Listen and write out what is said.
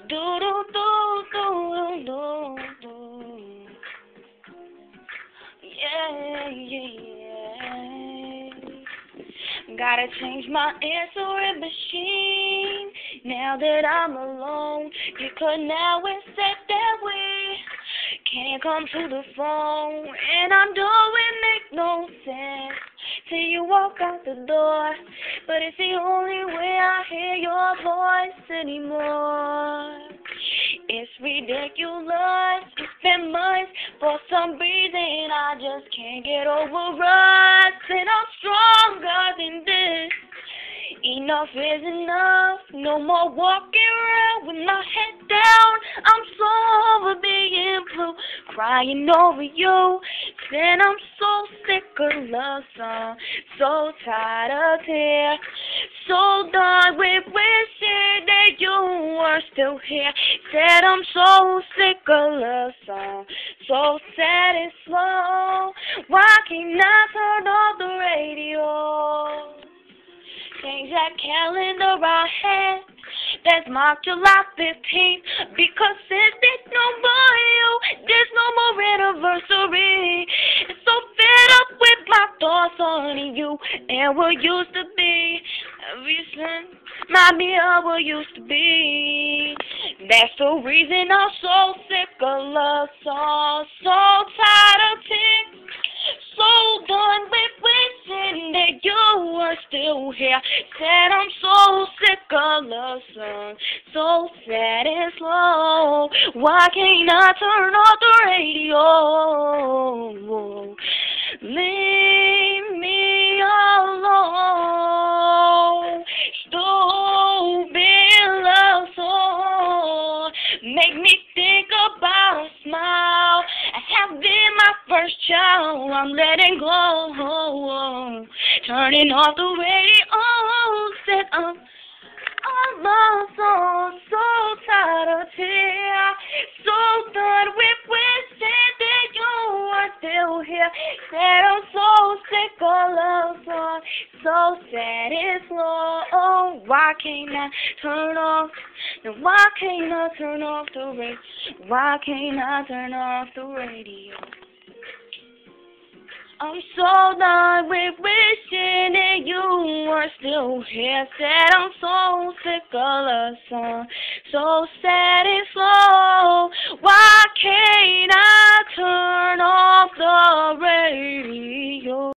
Do do do do do do. Yeah, yeah. Gotta change my answering machine. Now that I'm alone, you could now and said that we can't come to the phone, and I know it make no sense till you walk out the door. But it's the only way I hear your voice anymore. It's ridiculous. It's been months. For some reason I just can't get over us. And I'm stronger than this. Enough is enough. No more walking around with my head down. I'm so over being blue, crying over you. Then I'm so sick of love songs, so tired of tears, so done with wishing that you were still here. Said I'm so sick of love songs, so sad and slow. Why can't I turn off the radio? Change that calendar I had that's marked July 15th, because since there's no more you, there's no more anniversary. It's so fed up with my thoughts on you and what used to be. Every since remind me of what used to be. That's the reason I'm so sick of love songs, so tired of tears, so done with wishing that you were still here. Said I'm so sick of love songs, so sad and slow. Why can't I turn off the radio? Leave me alone. Stupid love song make me think about a smile. I have been my first child. I'm letting go. Turning off the radio. Said I'm love song, so tired of tears, so done with wishing that you were still here. Said I'm so sick of love song, so sad and slow. Why can't I turn off? And why can't I turn off the radio? Why can't I turn off the radio? I'm so done with wishing that you were still here. Said I'm so sick of love song, so sad and slow. Why can't I turn off the radio?